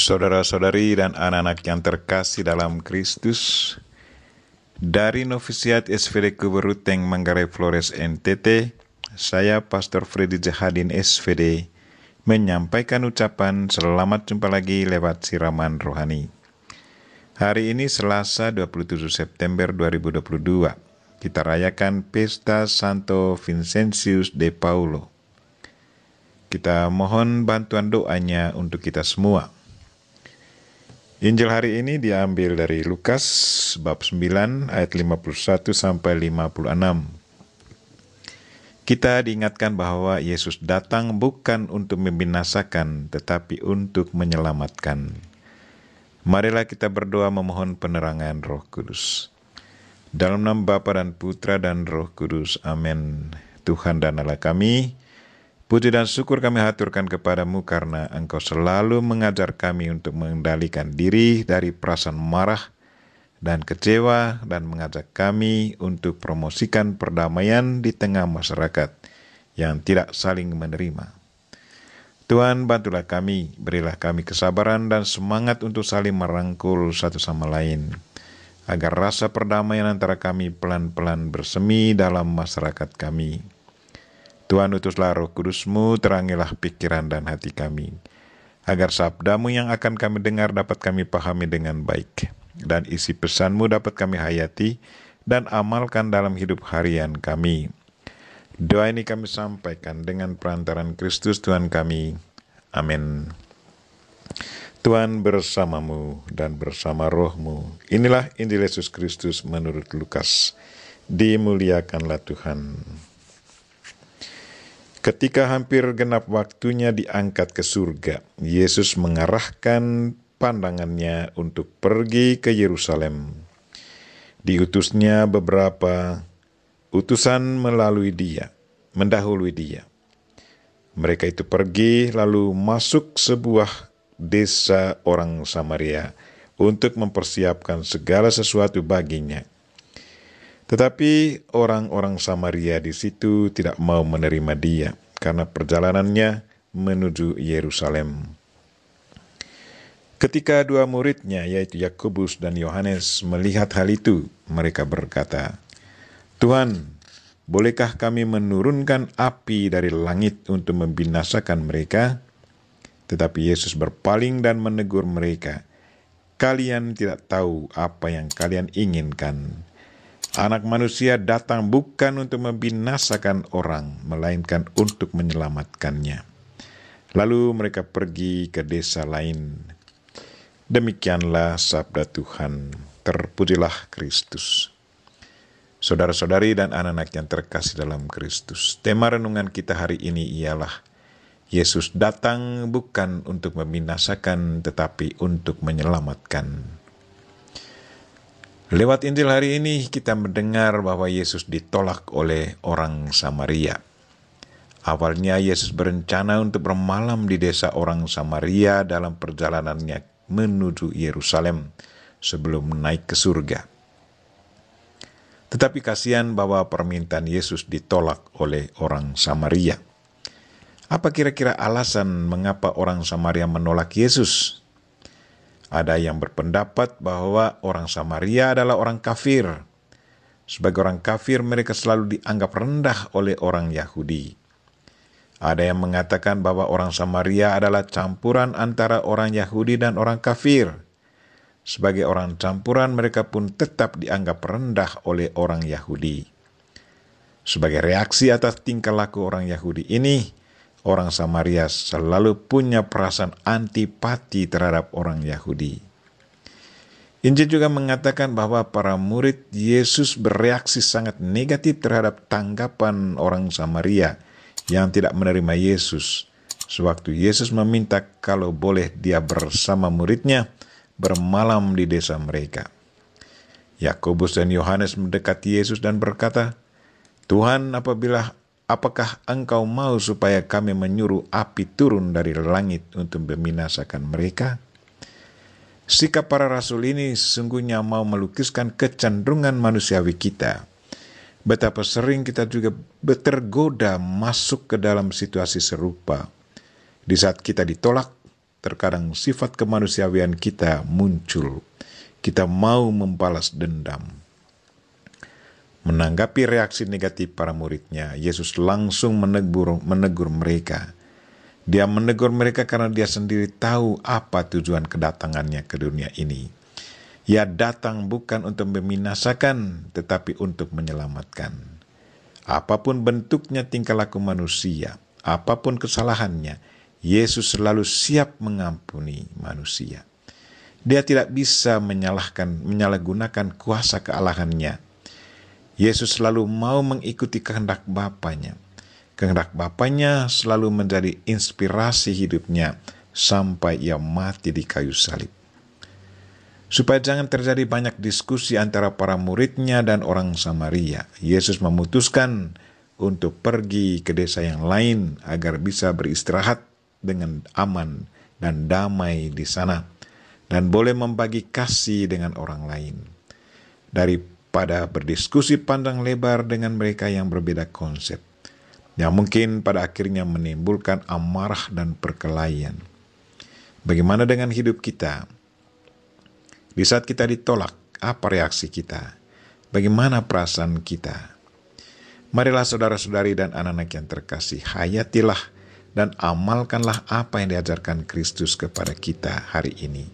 Saudara-saudari dan anak-anak yang terkasih dalam Kristus, dari Novisiat SVD Kuberuteng Manggarai Flores NTT, saya Pastor Freddy Jahadin SVD menyampaikan ucapan selamat jumpa lagi lewat siraman rohani. Hari ini Selasa 27 September 2022, kita rayakan Pesta Santo Vincentius de Paulo. Kita mohon bantuan doanya untuk kita semua. Injil hari ini diambil dari Lukas bab 9 ayat 51 sampai 56. Kita diingatkan bahwa Yesus datang bukan untuk membinasakan tetapi untuk menyelamatkan. Marilah kita berdoa memohon penerangan Roh Kudus. Dalam nama Bapa dan Putra dan Roh Kudus. Amin. Tuhan dan Allah kami, puji dan syukur kami haturkan kepadamu karena Engkau selalu mengajar kami untuk mengendalikan diri dari perasaan marah dan kecewa dan mengajak kami untuk promosikan perdamaian di tengah masyarakat yang tidak saling menerima. Tuhan, bantulah kami, berilah kami kesabaran dan semangat untuk saling merangkul satu sama lain, agar rasa perdamaian antara kami pelan-pelan bersemi dalam masyarakat kami. Tuhan, utuslah Roh Kudus-Mu, terangilah pikiran dan hati kami, agar sabda-Mu yang akan kami dengar dapat kami pahami dengan baik, dan isi pesan-Mu dapat kami hayati dan amalkan dalam hidup harian kami. Doa ini kami sampaikan dengan perantaran Kristus Tuhan kami. Amin. Tuhan bersamamu dan bersama roh-Mu. Inilah Injil Yesus Kristus menurut Lukas. Dimuliakanlah Tuhan. Ketika hampir genap waktunya diangkat ke surga, Yesus mengarahkan pandangannya untuk pergi ke Yerusalem. Diutusnya beberapa utusan mendahului dia. Mereka itu pergi lalu masuk sebuah desa orang Samaria untuk mempersiapkan segala sesuatu baginya. Tetapi orang-orang Samaria di situ tidak mau menerima dia karena perjalanannya menuju Yerusalem. Ketika dua muridnya yaitu Yakobus dan Yohanes melihat hal itu, mereka berkata, "Tuhan, bolehkah kami menurunkan api dari langit untuk membinasakan mereka?" Tetapi Yesus berpaling dan menegur mereka, "Kalian tidak tahu apa yang kalian inginkan. Anak manusia datang bukan untuk membinasakan orang, melainkan untuk menyelamatkannya." Lalu mereka pergi ke desa lain. Demikianlah sabda Tuhan. Terpujilah Kristus. Saudara-saudari dan anak-anak yang terkasih dalam Kristus, tema renungan kita hari ini ialah Yesus datang bukan untuk membinasakan tetapi untuk menyelamatkan. Lewat Injil hari ini kita mendengar bahwa Yesus ditolak oleh orang Samaria. Awalnya Yesus berencana untuk bermalam di desa orang Samaria dalam perjalanannya menuju Yerusalem sebelum naik ke surga. Tetapi kasihan bahwa permintaan Yesus ditolak oleh orang Samaria. Apa kira-kira alasan mengapa orang Samaria menolak Yesus? Ada yang berpendapat bahwa orang Samaria adalah orang kafir. Sebagai orang kafir, mereka selalu dianggap rendah oleh orang Yahudi. Ada yang mengatakan bahwa orang Samaria adalah campuran antara orang Yahudi dan orang kafir. Sebagai orang campuran, mereka pun tetap dianggap rendah oleh orang Yahudi. Sebagai reaksi atas tingkah laku orang Yahudi ini, orang Samaria selalu punya perasaan antipati terhadap orang Yahudi. Injil juga mengatakan bahwa para murid Yesus bereaksi sangat negatif terhadap tanggapan orang Samaria yang tidak menerima Yesus, sewaktu Yesus meminta kalau boleh dia bersama muridnya bermalam di desa mereka. Yakobus dan Yohanes mendekati Yesus dan berkata, "Tuhan, apakah Engkau mau supaya kami menyuruh api turun dari langit untuk membinasakan mereka?" Sikap para rasul ini sesungguhnya mau melukiskan kecenderungan manusiawi kita. Betapa sering kita juga tergoda masuk ke dalam situasi serupa. Di saat kita ditolak, terkadang sifat kemanusiaan kita muncul. Kita mau membalas dendam. Menanggapi reaksi negatif para muridnya, Yesus langsung menegur mereka. Dia menegur mereka karena dia sendiri tahu apa tujuan kedatangannya ke dunia ini. Ia datang bukan untuk membinasakan, tetapi untuk menyelamatkan. Apapun bentuknya tingkah laku manusia, apapun kesalahannya, Yesus selalu siap mengampuni manusia. Dia tidak bisa menyalahgunakan kuasa kealahannya. Yesus selalu mau mengikuti kehendak Bapanya. Kehendak Bapanya selalu menjadi inspirasi hidupnya sampai ia mati di kayu salib. Supaya jangan terjadi banyak diskusi antara para muridnya dan orang Samaria, Yesus memutuskan untuk pergi ke desa yang lain agar bisa beristirahat dengan aman dan damai di sana, dan boleh membagi kasih dengan orang lain. Daripada berdiskusi panjang lebar dengan mereka yang berbeda konsep, yang mungkin pada akhirnya menimbulkan amarah dan perkelahian. Bagaimana dengan hidup kita? Di saat kita ditolak, apa reaksi kita? Bagaimana perasaan kita? Marilah saudara-saudari dan anak-anak yang terkasih, hayatilah dan amalkanlah apa yang diajarkan Kristus kepada kita hari ini,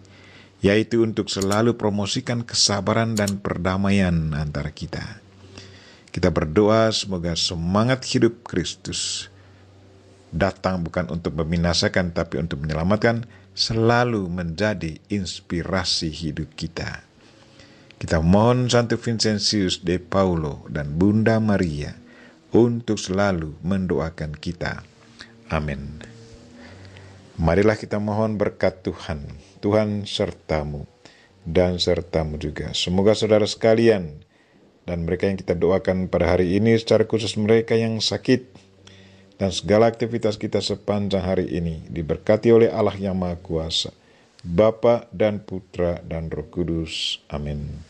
yaitu untuk selalu promosikan kesabaran dan perdamaian antara kita. Kita berdoa semoga semangat hidup Kristus datang bukan untuk membinasakan tapi untuk menyelamatkan, selalu menjadi inspirasi hidup kita. Kita mohon Santo Vincentius de Paulo dan Bunda Maria untuk selalu mendoakan kita. Amin. Marilah kita mohon berkat Tuhan. Tuhan sertamu dan sertamu juga. Semoga saudara sekalian dan mereka yang kita doakan pada hari ini, secara khusus mereka yang sakit, dan segala aktivitas kita sepanjang hari ini diberkati oleh Allah yang Maha Kuasa, Bapa dan Putra dan Roh Kudus. Amin.